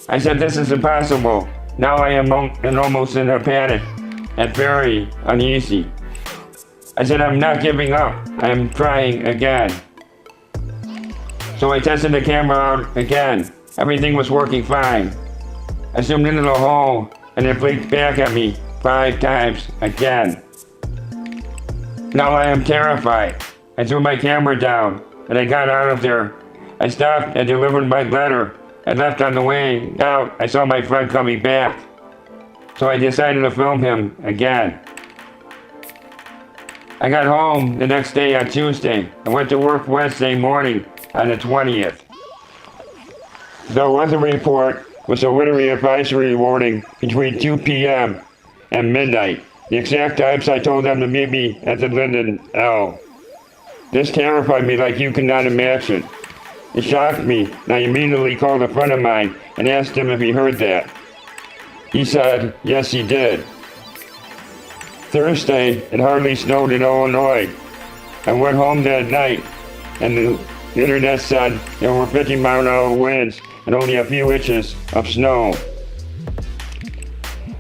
I said, this is impossible. Now I am almost in a panic and very uneasy. I said, I'm not giving up. I am trying again. So I tested the camera out again. Everything was working fine. I zoomed into the hole and it blinked back at me 5 times again. Now I am terrified. I threw my camera down and I got out of there. I stopped and delivered my letter and left. On the way out. I saw my friend coming back. So I decided to film him again. I got home the next day on Tuesday and went to work Wednesday morning on the 20th. The weather report was a wintry advisory warning between 2 p.m. and midnight. The exact times I told them to meet me at the Linden L. This terrified me like you cannot imagine. It shocked me, and I immediately called a friend of mine and asked him if he heard that. He said, yes, he did. Thursday, it hardly snowed in Illinois. I went home that night, and the internet said there were 50-mile-an-hour winds and only a few inches of snow.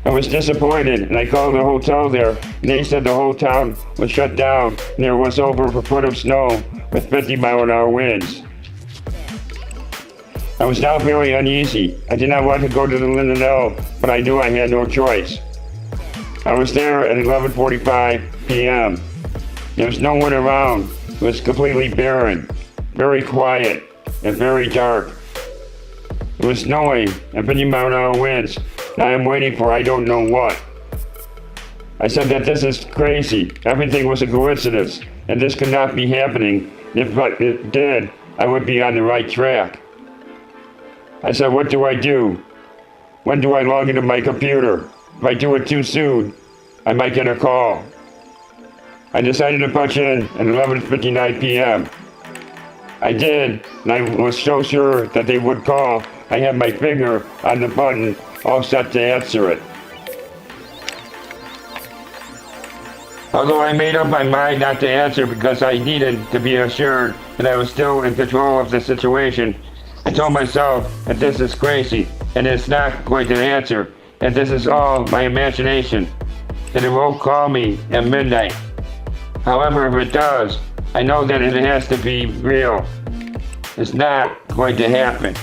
I was disappointed, and I called the hotel there, and they said the whole town was shut down, and there was over a foot of snow with 50-mile-an-hour winds. I was now very uneasy. I did not want to go to the Linden L, but I knew I had no choice. I was there at 11:45 p.m. There was no one around, It was completely barren, very quiet, and very dark. It was snowing and 50-mile-an-hour winds. I am waiting for I don't know what. I said that this is crazy. Everything was a coincidence, and this could not be happening. If it did, I would be on the right track. I said, what do I do? When do I log into my computer? If I do it too soon, I might get a call. I decided to punch in at 11:59 p.m. I did, and I was so sure that they would call, I had my finger on the button, all set to answer it. Although I made up my mind not to answer because I needed to be assured that I was still in control of the situation, I told myself that this is crazy and it's not going to answer, and this is all my imagination, that it won't call me at midnight. However, if it does, I know that it has to be real. It's not going to happen.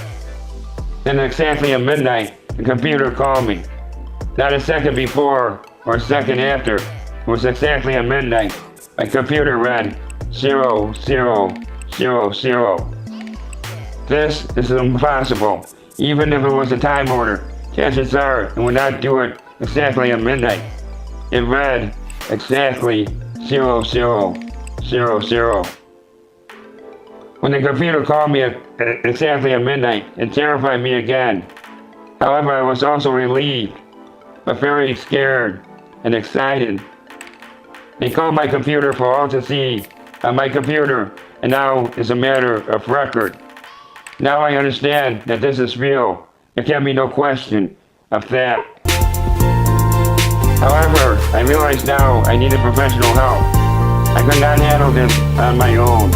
Then exactly at midnight, the computer called me. Not a second before or a second after. It was exactly at midnight. My computer read 0000. This is impossible. Even if it was a time order, chances are it would not do it exactly at midnight. It read exactly 0000. When the computer called me exactly at midnight, it terrified me again. However, I was also relieved, but very scared and excited. They called my computer for all to see on my computer, and now it's a matter of record. Now I understand that this is real. There can be no question of that. However, I realize now I needed professional help. I could not handle this on my own.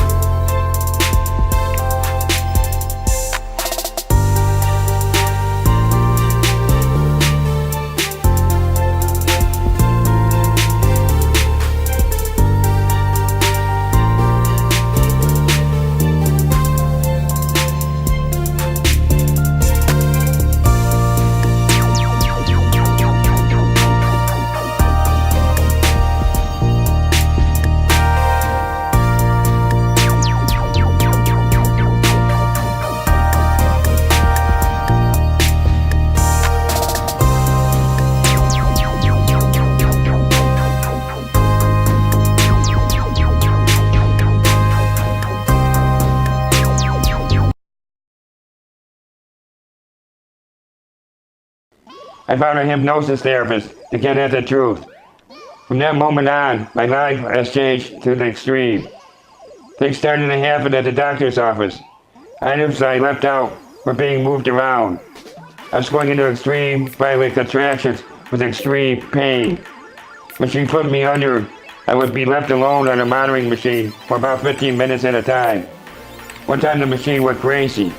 I found a hypnosis therapist to get at the truth. From that moment on, my life has changed to the extreme. Things started to happen at the doctor's office. Items I left out were being moved around. I was going into extreme violent contractions with extreme pain. When she put me under, I would be left alone on a monitoring machine for about 15 minutes at a time. One time the machine went crazy.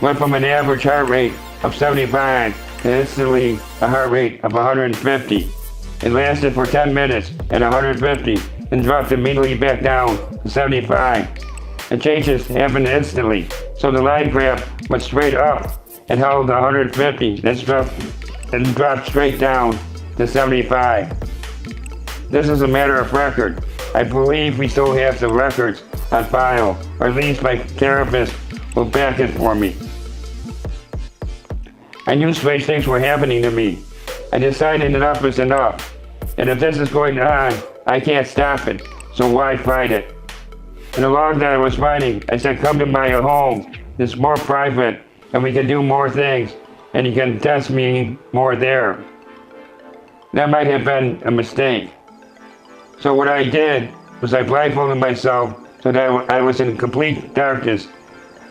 Went from an average heart rate of 75 to instantly a heart rate of 150. It lasted for 10 minutes at 150 and dropped immediately back down to 75. The changes happened instantly, so the line graph went straight up and held 150, then dropped straight down to 75. This is a matter of record. I believe we still have the records on file, or at least my therapist will back it for me. I knew strange things were happening to me. I decided enough is enough. And if this is going on, I can't stop it. So why fight it? In the log that I was writing, I said, come to my home. It's more private, and we can do more things, and you can test me more there. That might have been a mistake. So what I did was I blindfolded myself so that I was in complete darkness,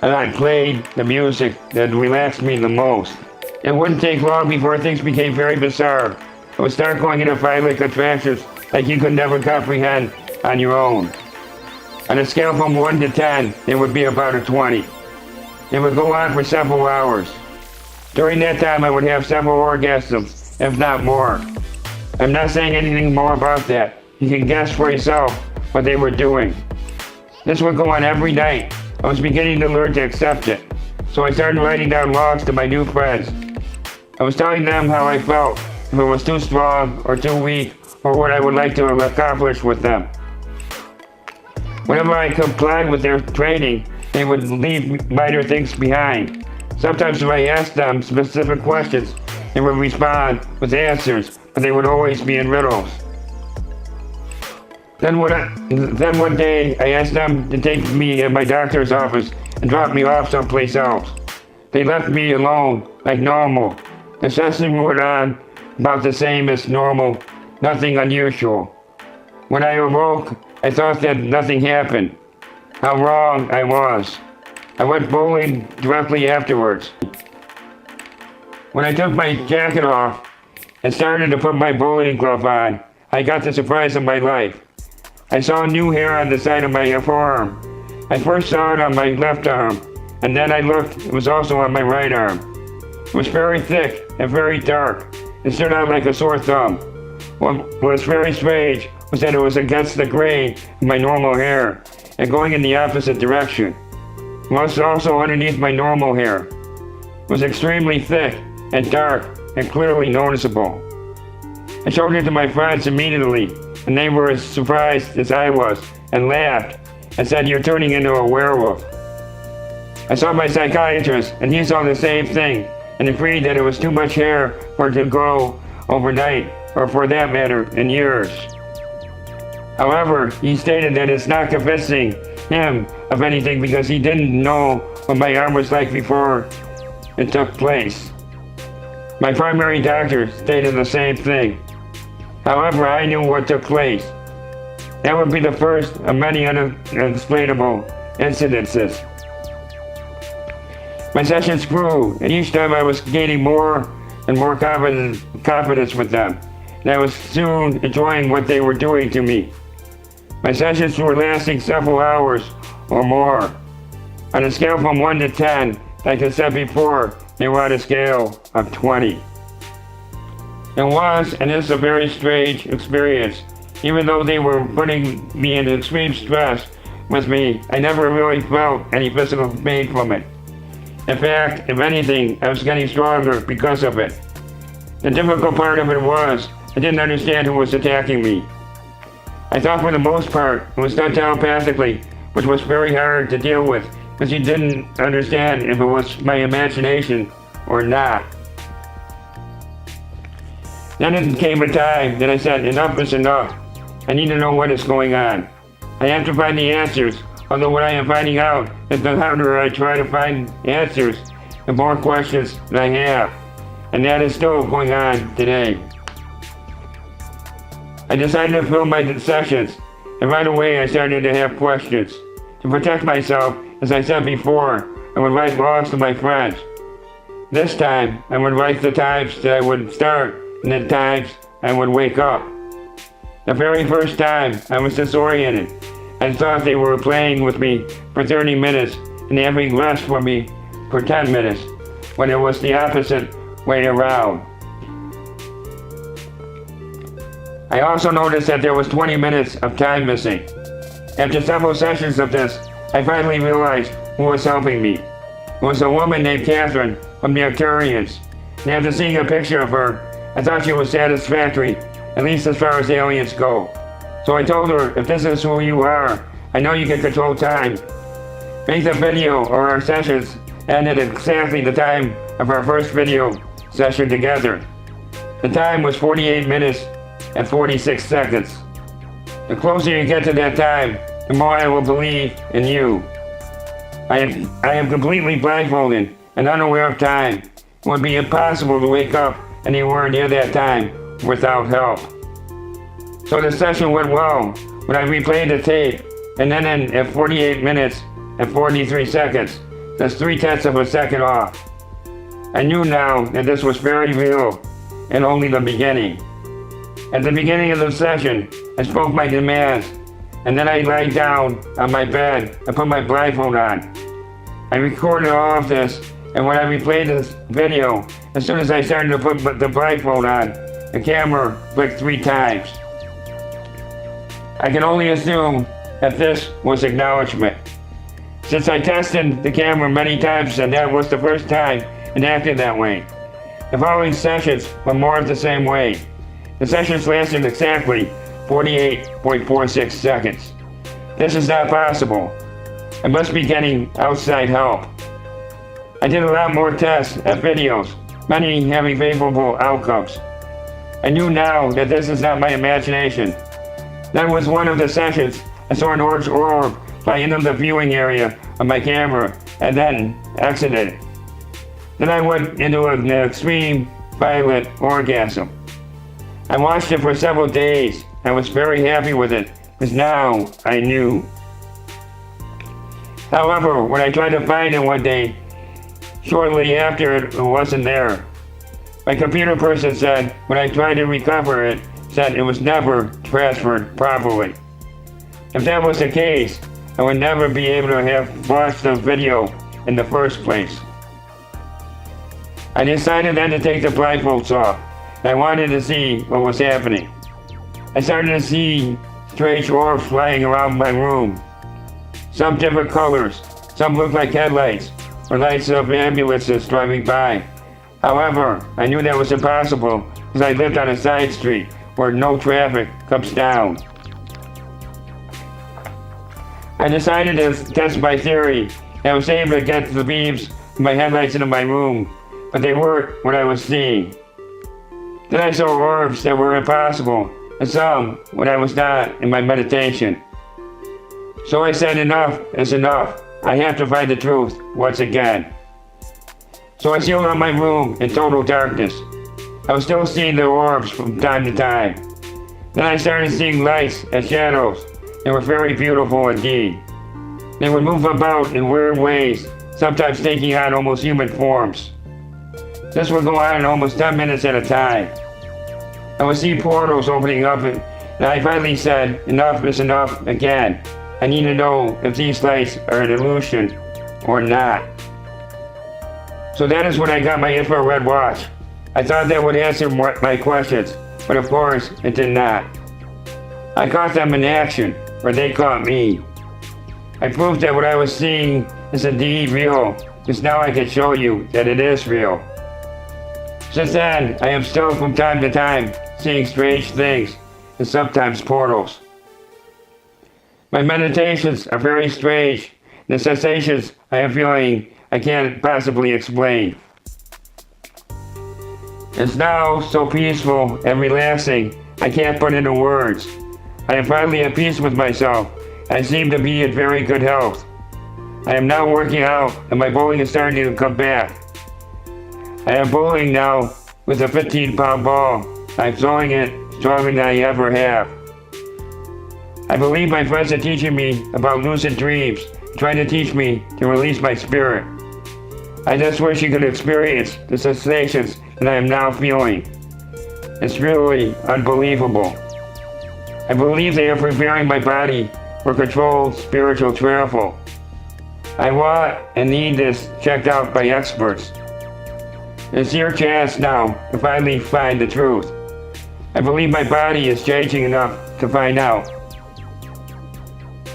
and I played the music that relaxed me the most. It wouldn't take long before things became very bizarre. I would start going into violent contractions like you could never comprehend on your own. On a scale from 1 to 10, it would be about a 20. It would go on for several hours. During that time, I would have several orgasms, if not more. I'm not saying anything more about that. You can guess for yourself what they were doing. This would go on every night. I was beginning to learn to accept it. So I started writing down logs to my new friends. I was telling them how I felt, if it was too strong or too weak, or what I would like to accomplish with them. Whenever I complied with their training, they would leave minor things behind. Sometimes if I asked them specific questions, they would respond with answers, but they would always be in riddles. Then one day, I asked them to take me at my doctor's office and drop me off someplace else. They left me alone, like normal. The session went on about the same as normal, nothing unusual. When I awoke, I thought that nothing happened. How wrong I was. I went bowling directly afterwards. When I took my jacket off and started to put my bowling glove on, I got the surprise of my life. I saw new hair on the side of my forearm. I first saw it on my left arm, and then I looked, it was also on my right arm. It was very thick and very dark. It stood out like a sore thumb. What was very strange was that it was against the grain of my normal hair and going in the opposite direction. It was also underneath my normal hair. It was extremely thick and dark and clearly noticeable. I showed it to my friends immediately, and they were as surprised as I was and laughed and said, "You're turning into a werewolf." I saw my psychiatrist, and he saw the same thing and agreed that it was too much hair for it to grow overnight, or for that matter, in years. However, he stated that it's not convincing him of anything because he didn't know what my arm was like before it took place. My primary doctor stated the same thing. However, I knew what took place. That would be the first of many unexplainable incidences. My sessions grew, and each time I was gaining more and more confidence with them, and I was soon enjoying what they were doing to me. My sessions were lasting several hours or more. On a scale from 1 to 10, like I said before, they were on a scale of 20. It was and is a very strange experience. Even though they were putting me in extreme stress with me, I never really felt any physical pain from it. In fact, if anything, I was getting stronger because of it. The difficult part of it was, I didn't understand who was attacking me. I thought for the most part it was done telepathically, which was very hard to deal with because you didn't understand if it was my imagination or not. Then it came a time that I said, enough is enough. I need to know what is going on. I have to find the answers, although what I am finding out is the harder I try to find answers, the more questions that I have. And that is still going on today. I decided to film my sessions, and right away I started to have questions. To protect myself, as I said before, I would write logs to my friends. This time, I would write the times that I would start and the times I would wake up. The very first time, I was disoriented. I thought they were playing with me for 30 minutes and having rest for me for 10 minutes, when it was the opposite way around. I also noticed that there was 20 minutes of time missing. After several sessions of this, I finally realized who was helping me. It was a woman named Catherine from the Arcturians. And after seeing a picture of her, I thought she was satisfactory, at least as far as aliens go. So I told her, if this is who you are, I know you can control time. Make the video or our sessions ended at exactly the time of our first video session together. The time was 48 minutes and 46 seconds. The closer you get to that time, the more I will believe in you. I am completely blindfolded and unaware of time. It would be impossible to wake up anywhere near that time without help. So the session went well, but I replayed the tape, and then at 48 minutes and 43 seconds, that's 3/10 of a second off. I knew now that this was very real and only the beginning. At the beginning of the session, I spoke my demands, and then I lay down on my bed and put my blindfold on. I recorded all of this, and when I replayed this video, as soon as I started to put the blindfold on, the camera clicked 3 times. I can only assume that this was acknowledgement. Since I tested the camera many times and that was the first time it acted that way. The following sessions were more of the same way. The sessions lasted exactly 48.46 seconds. This is not possible. I must be getting outside help. I did a lot more tests and videos, many having favorable outcomes. I knew now that this is not my imagination. That was one of the sessions. I saw an orange orb fly into the viewing area of my camera and then exited. Then I went into an extreme violent orgasm. I watched it for several days. I was very happy with it because now I knew. However, when I tried to find it one day, shortly after it wasn't there. My computer person said when I tried to recover it, said it was never transferred properly. If that was the case, I would never be able to have watched the video in the first place. I decided then to take the blindfolds off. I wanted to see what was happening. I started to see strange orbs flying around my room. Some different colors, some looked like headlights or lights of ambulances driving by. However, I knew that was impossible because I lived on a side street where no traffic comes down. I decided to test my theory, and I was able to get the beams of my headlights into my room, but they weren't what I was seeing. Then I saw orbs that were impossible, and some when I was not in my meditation. So I said enough is enough. I have to find the truth once again. So I sealed up my room in total darkness. I was still seeing the orbs from time to time. Then I started seeing lights and shadows. They were very beautiful indeed. They would move about in weird ways, sometimes taking on almost human forms. This would go on almost 10 minutes at a time. I would see portals opening up, and I finally said, enough is enough again. I need to know if these lights are an illusion or not. So that is when I got my infrared watch. I thought that would answer my questions, but of course it did not. I caught them in action, or they caught me. I proved that what I was seeing is indeed real, because now I can show you that it is real. Since then, I am still from time to time seeing strange things, and sometimes portals. My meditations are very strange. The sensations I am feeling I can't possibly explain. It's now so peaceful and relaxing I can't put into words. I am finally at peace with myself. I seem to be in very good health. I am now working out and my bowling is starting to come back. I am bowling now with a 15-pound ball. I'm throwing it stronger than I ever have. I believe my friends are teaching me about lucid dreams, trying to teach me to release my spirit. I just wish you could experience the sensations that I am now feeling. It's really unbelievable. I believe they are preparing my body for controlled spiritual travel. I want and need this checked out by experts. It's your chance now to finally find the truth. I believe my body is changing enough to find out.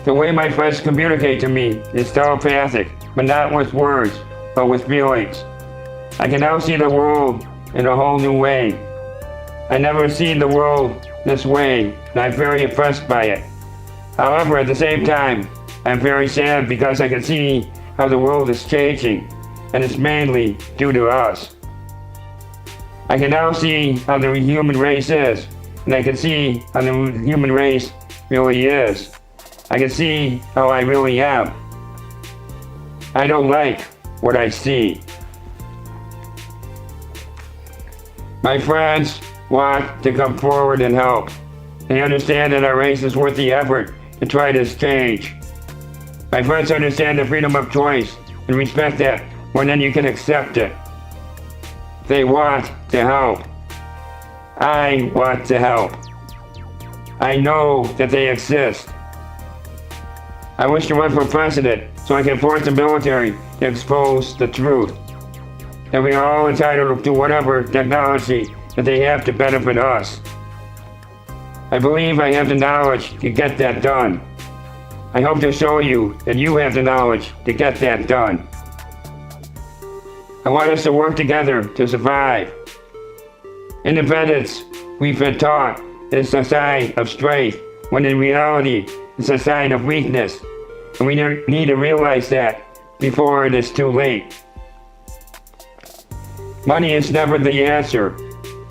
The way my friends communicate to me is telepathic, but not with words, but with feelings. I can now see the world in a whole new way. I never seen the world this way, and I'm very impressed by it. However, at the same time, I'm very sad because I can see how the world is changing, and it's mainly due to us. I can now see how the human race is, and I can see how the human race really is. I can see how I really am. I don't like what I see. My friends want to come forward and help. They understand that our race is worth the effort to try this change. My friends understand the freedom of choice and respect that more than you can accept it. They want to help. I want to help. I know that they exist. I wish to run for president so I can force the military to expose the truth. That we are all entitled to whatever technology that they have to benefit us. I believe I have the knowledge to get that done. I hope to show you that you have the knowledge to get that done. I want us to work together to survive. Independence, we've been taught, is a sign of strength, when in reality, is a sign of weakness, and we need to realize that before it is too late. Money is never the answer.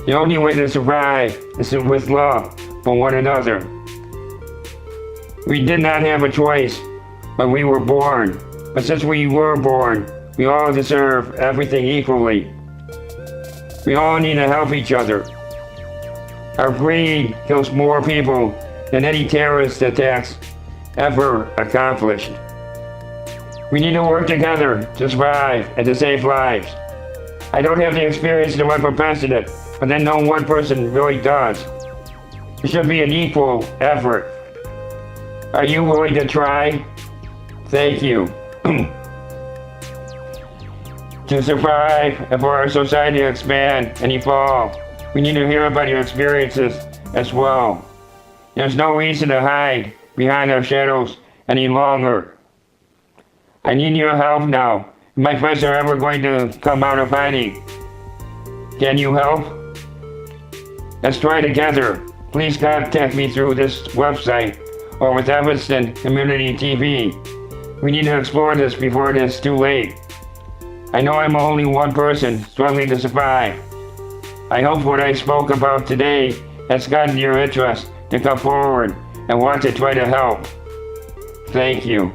The only way to survive is with love for one another. We did not have a choice when we were born, but since we were born, we all deserve everything equally. We all need to help each other. Our greed kills more people than any terrorist attacks ever accomplished. We need to work together to survive and to save lives. I don't have the experience to run for president, but I know one person really does. It should be an equal effort. Are you willing to try? Thank you. To survive and for our society to expand and evolve, we need to hear about your experiences as well. There's no reason to hide behind our shadows any longer. I need your help now. If my friends are ever going to come out of hiding, can you help? Let's try together. Please contact me through this website or with Evanston Community TV. We need to explore this before it is too late. I know I'm only one person struggling to survive. I hope what I spoke about today has gotten your interest to come forward and want to try to help. Thank you.